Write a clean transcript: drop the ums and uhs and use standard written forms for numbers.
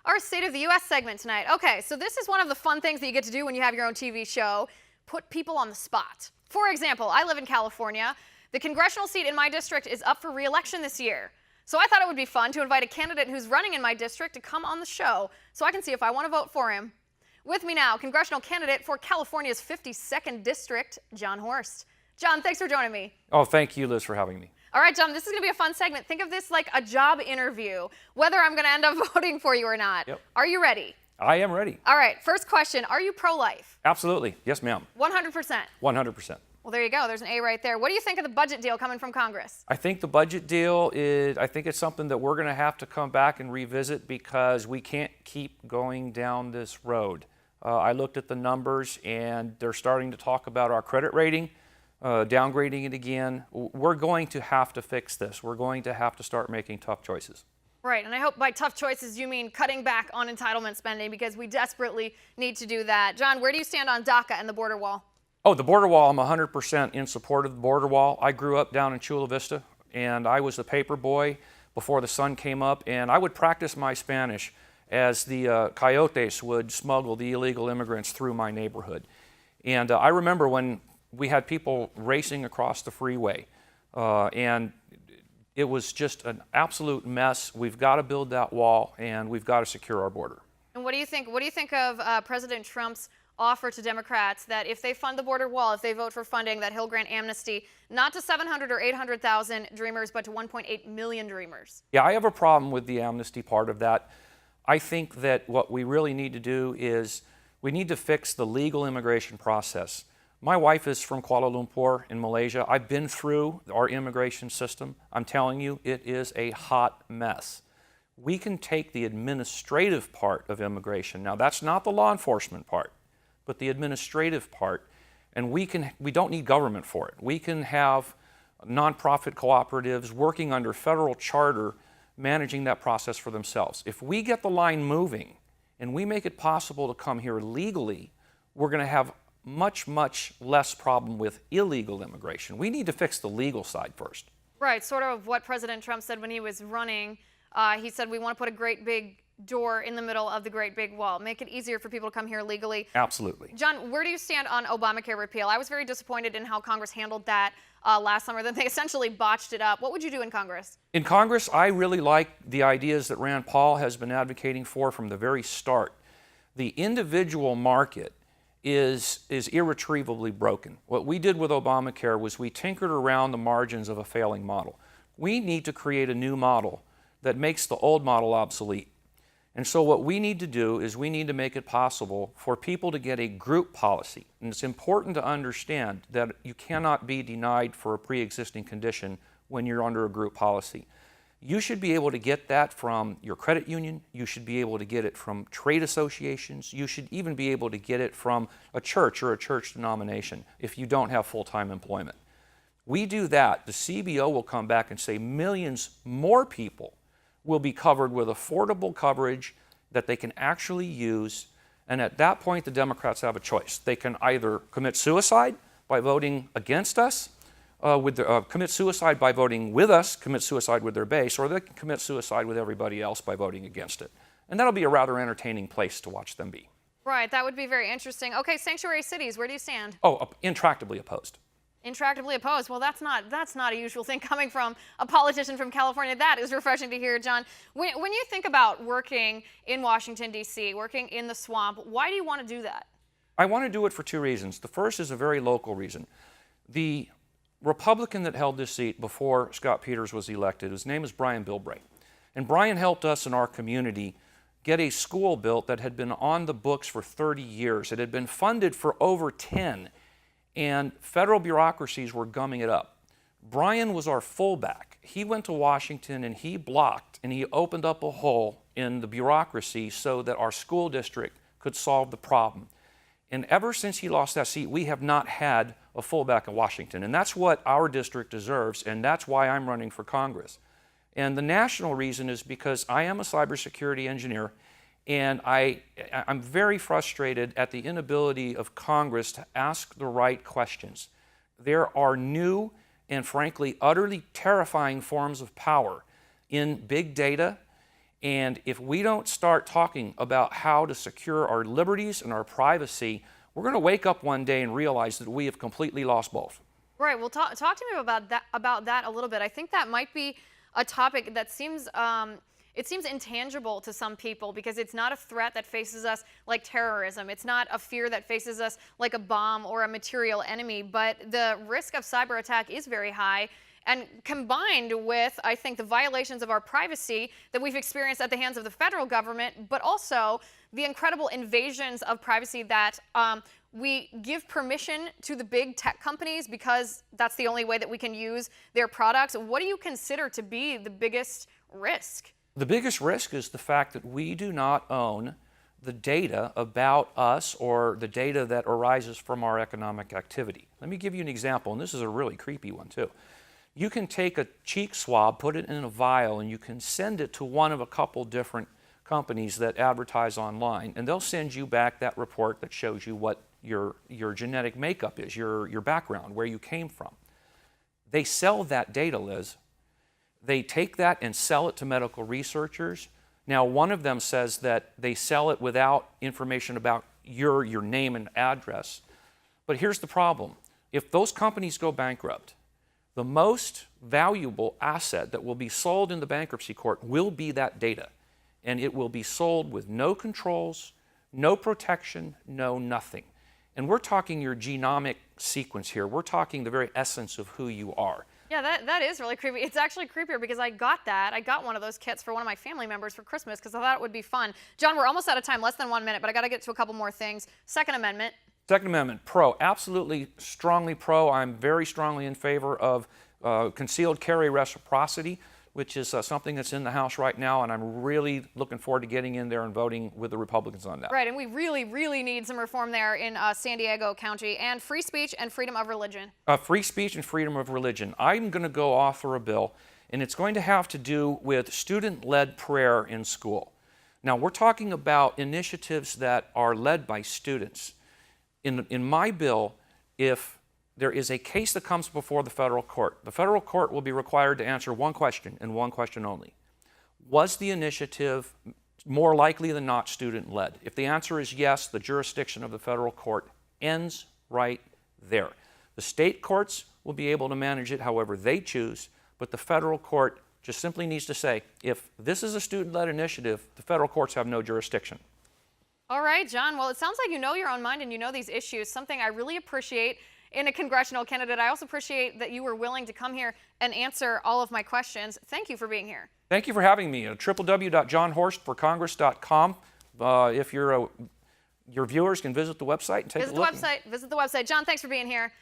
our State of the U.S. segment tonight. Okay, so this is one of the fun things that you get to do when you have your own TV show, put people on the spot. For example, I live in California. The congressional seat in my district is up for re-election this year. So I thought it would be fun to invite a candidate who's running in my district to come on the show so I can see if I want to vote for him. With me now, congressional candidate for California's 52nd District, John Horst. John, thanks for joining me. Oh, thank you, Liz, for having me. All right, John, this is going to be a fun segment. Think of this like a job interview, whether I'm going to end up voting for you or not. Yep. Are you ready? I am ready. All right, first question. Are you pro-life? Absolutely. Yes, ma'am. 100%? 100%. Well, there you go. There's an A right there. What do you think of the budget deal coming from Congress? I think the budget deal I think it's something that we're going to have to come back and revisit because we can't keep going down this road. I looked at the numbers and they're starting to talk about our credit rating, downgrading it again. We're going to have to fix this. We're going to have to start making tough choices. Right, and I hope by tough choices you mean cutting back on entitlement spending because we desperately need to do that. John, where do you stand on DACA and the border wall? Oh, the border wall, I'm 100% in support of the border wall. I grew up down in Chula Vista, and I was the paper boy before the sun came up, and I would practice my Spanish as the coyotes would smuggle the illegal immigrants through my neighborhood. And I remember when we had people racing across the freeway, and it was just an absolute mess. We've got to build that wall, and we've got to secure our border. And what do you think? What do you think of President Trump's offer to Democrats that if they fund the border wall, if they vote for funding, that he'll grant amnesty not to 700 or 800,000 dreamers, but to 1.8 million dreamers? Yeah, I have a problem with the amnesty part of that. I think that what we really need to do is we need to fix the legal immigration process. My wife is from Kuala Lumpur in Malaysia. I've been through our immigration system. I'm telling you, it is a hot mess. We can take the administrative part of immigration. Now, that's not the law enforcement part, but the administrative part, and we don't need government for it. We can have nonprofit cooperatives working under federal charter managing that process for themselves. If we get the line moving and we make it possible to come here legally, we're going to have much, much less problem with illegal immigration. We need to fix the legal side first. Right, sort of what President Trump said when he was running. He said we want to put a great big door in the middle of the great big wall, make it easier for people to come here legally. Absolutely. John, where do you stand on Obamacare repeal? I was very disappointed in how Congress handled that last summer. Then they essentially botched it up. What would you do in Congress? In Congress, I really like the ideas that Rand Paul has been advocating for from the very start. The individual market is irretrievably broken. What we did with Obamacare was we tinkered around the margins of a failing model. We need to create a new model that makes the old model obsolete. And so what we need to do is we need to make it possible for people to get a group policy. And it's important to understand that you cannot be denied for a pre-existing condition when you're under a group policy. You should be able to get that from your credit union. You should be able to get it from trade associations. You should even be able to get it from a church or a church denomination if you don't have full-time employment. We do that, the CBO will come back and say millions more people will be covered with affordable coverage that they can actually use. And at that point, the Democrats have a choice. They can either commit suicide by voting against us, commit suicide by voting with us, commit suicide with their base, or they can commit suicide with everybody else by voting against it. And that'll be a rather entertaining place to watch them be. Right, that would be very interesting. Okay, sanctuary cities, where do you stand? Oh, intractably opposed. Intractably opposed. Well, that's not a usual thing coming from a politician from California. That is refreshing to hear, John. When you think about working in Washington, D.C., working in the swamp, why do you want to do that? I want to do it for two reasons. The first is a very local reason. The Republican that held this seat before Scott Peters was elected, his name is Brian Bilbray. And Brian helped us in our community get a school built that had been on the books for 30 years. It had been funded for over 10. And federal bureaucracies were gumming it up. Brian was our fullback. He went to Washington and he blocked and he opened up a hole in the bureaucracy so that our school district could solve the problem. And ever since he lost that seat, we have not had a fullback in Washington. And that's what our district deserves, and that's why I'm running for Congress. And the national reason is because I am a cybersecurity engineer. And I'm very frustrated at the inability of Congress to ask the right questions. There are new and frankly utterly terrifying forms of power in big data And if we don't start talking about how to secure our liberties and our privacy, we're going to wake up one day and realize that we have completely lost both. Right. Well, talk to me about that a little bit. I think that might be a topic that seems it seems intangible to some people because it's not a threat that faces us like terrorism. It's not a fear that faces us like a bomb or a material enemy. But the risk of cyber attack is very high. And combined with, I think, the violations of our privacy that we've experienced at the hands of the federal government, but also the incredible invasions of privacy that we give permission to the big tech companies because that's the only way that we can use their products. What do you consider to be the biggest risk? The biggest risk is the fact that we do not own the data about us or the data that arises from our economic activity. Let me give you an example, and this is a really creepy one too. You can take a cheek swab, put it in a vial, and you can send it to one of a couple different companies that advertise online, and they'll send you back that report that shows you what your genetic makeup is, your background, where you came from. They sell that data, Liz. They take that and sell it to medical researchers. Now, one of them says that they sell it without information about your name and address. But here's the problem. If those companies go bankrupt, the most valuable asset that will be sold in the bankruptcy court will be that data. And it will be sold with no controls, no protection, no nothing. And we're talking your genomic sequence here. We're talking the very essence of who you are. Yeah, that is really creepy. It's actually creepier because I got that. I got one of those kits for one of my family members for Christmas because I thought it would be fun. John, we're almost out of time, less than 1 minute, but I got to get to a couple more things. Second Amendment. Second Amendment, pro, absolutely strongly pro. I'm very strongly in favor of concealed carry reciprocity, which is something that's in the House right now, and I'm really looking forward to getting in there and voting with the Republicans on that. Right, and we really, really need some reform there in San Diego County, and free speech and freedom of religion. Free speech and freedom of religion. I'm going to go author a bill, and it's going to have to do with student-led prayer in school. Now, we're talking about initiatives that are led by students. In my bill, if there is a case that comes before the federal court will be required to answer one question and one question only. Was the initiative more likely than not student-led? If the answer is yes, the jurisdiction of the federal court ends right there. The state courts will be able to manage it however they choose, but the federal court just simply needs to say, if this is a student-led initiative, the federal courts have no jurisdiction. All right, John. Well, it sounds like you know your own mind and you know these issues, something I really appreciate in a congressional candidate. I also appreciate that you were willing to come here and answer all of my questions. Thank you for being here. Thank you for having me. www.johnhorstforcongress.com. If your viewers can visit the website and take a look. Visit the website. John, thanks for being here.